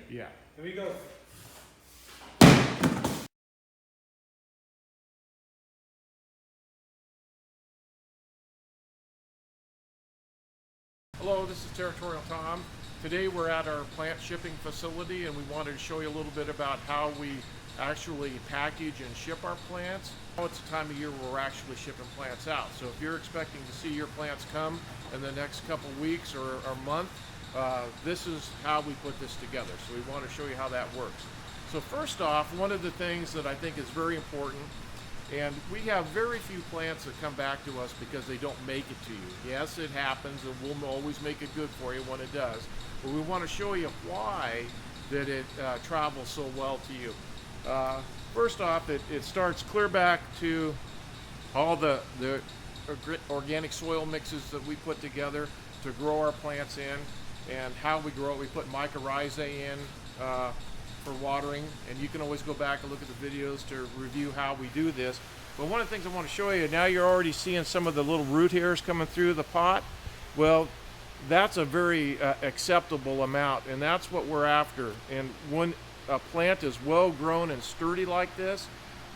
Yeah. Here we go. Hello, this is Territorial Tom. Today we're at our plant shipping facility and we wanted to show you a little bit about how we actually package and ship our plants. Now it's the time of year where we're actually shipping plants out. So if you're expecting to see your plants come in the next couple weeks or month, this is how we put this together. So we want to show you how that works. So first off, one of the things that I think is very important, and we have very few plants that come back to us because they don't make it to you. Yes, it happens, and we'll always make it good for you when it does. But we want to show you why that it travels so well to you. First off, it starts clear back to all the organic soil mixes that we put together to grow our plants in, and how we grow it. We put mycorrhizae in for watering, and you can always go back and look at the videos to review how we do this. But one of the things I want to show you, now you're already seeing some of the little root hairs coming through the pot. Well, that's a very acceptable amount, and that's what we're after. And when a plant is well grown and sturdy like this,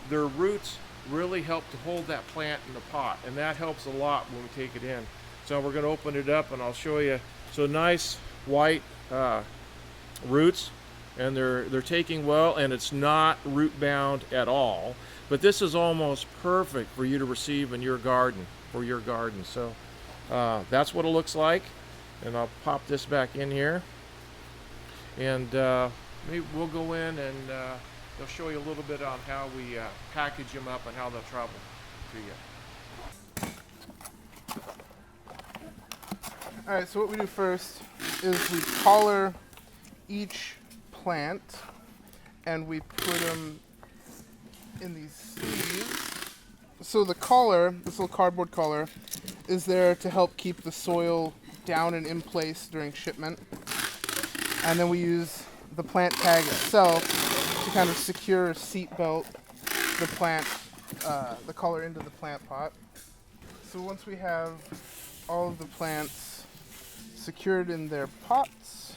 their roots really help to hold that plant in the pot, and that helps a lot when we take it in. So we're going to open it up and I'll show you. So nice white roots, and they're taking well, and it's not root bound at all. But this is almost perfect for you to receive in your garden, for your garden. So that's what it looks like. And I'll pop this back in here, and maybe we'll go in and they'll show you a little bit on how we package them up and how they'll travel to you. All right, so what we do first is we collar each plant, and we put them in these sleeves. So the collar, this little cardboard collar, is there to help keep the soil down and in place during shipment. And then we use the plant tag itself to kind of secure or seat belt the plant, the collar into the plant pot. So once we have all of the plants secured in their pots,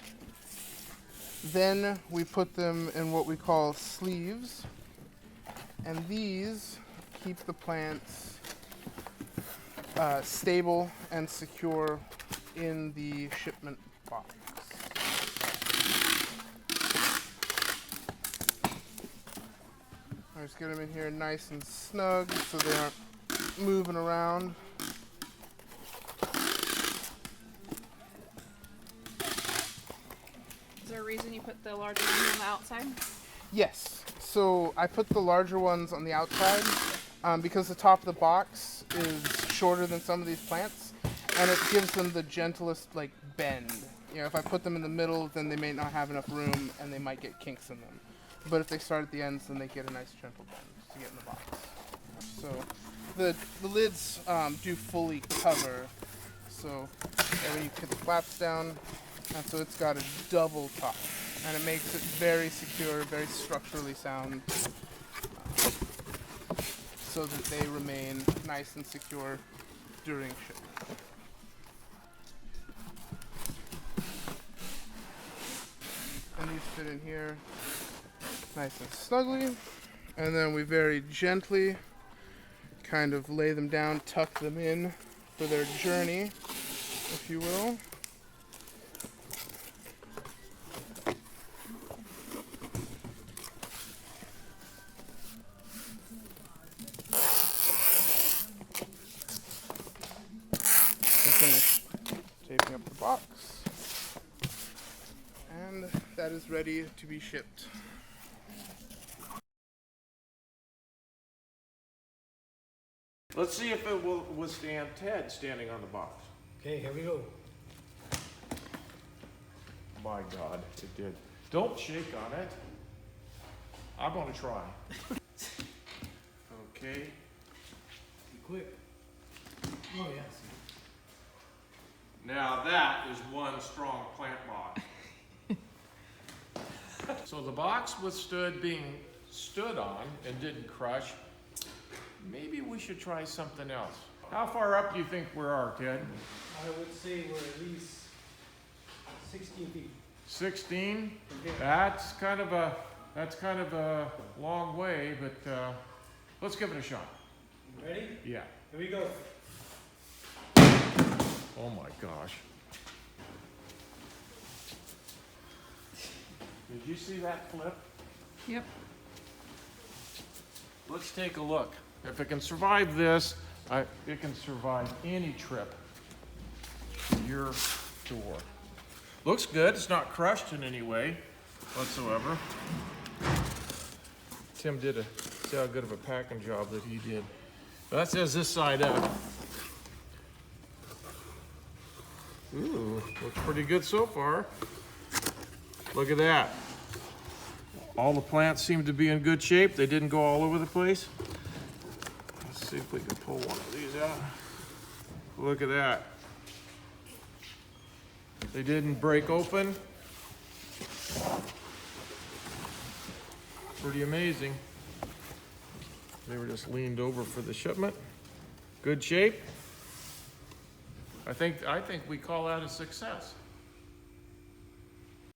then we put them in what we call sleeves, and these keep the plants stable and secure in the shipment box. I just get them in here nice and snug so they aren't moving around. Is there a reason you put the larger ones on the outside? Yes. So I put the larger ones on the outside because the top of the box is shorter than some of these plants, and it gives them the gentlest bend. You know, if I put them in the middle, then they may not have enough room and they might get kinks in them. But if they start at the ends, then they get a nice gentle bend to get in the box. So the lids do fully cover. So when you put the flaps down, and so it's got a double top, and it makes it very secure, very structurally sound, so that they remain nice and secure during shipment. And these fit in here nice and snugly, and then we very gently kind of lay them down, tuck them in for their journey, if you will. Finish taping up the box, and that is ready to be shipped. Let's see if it will withstand Ted standing on the box. Okay, here we go. My God, it did. Don't shake on it. I'm going to try. Okay. Be quick. Oh, yes. Now that is one strong plant box. So the box withstood being stood on and didn't crush. Maybe we should try something else. How far up do you think we are, Ted? I would say we're at least 16 feet. 16. That's kind of a long way, but let's give it a shot. Ready? Yeah. Here we go. Oh my gosh. Did you see that flip? Yep. Let's take a look. If it can survive this, it can survive any trip to your door. Looks good. It's not crushed in any way whatsoever. Tim did see how good of a packing job that he did. But that says this side up. Ooh, looks pretty good so far. Look at that. All the plants seem to be in good shape. They didn't go all over the place. Let's see if we can pull one of these out. Look at that. They didn't break open. Pretty amazing. They were just leaned over for the shipment. Good shape. I think we call that a success.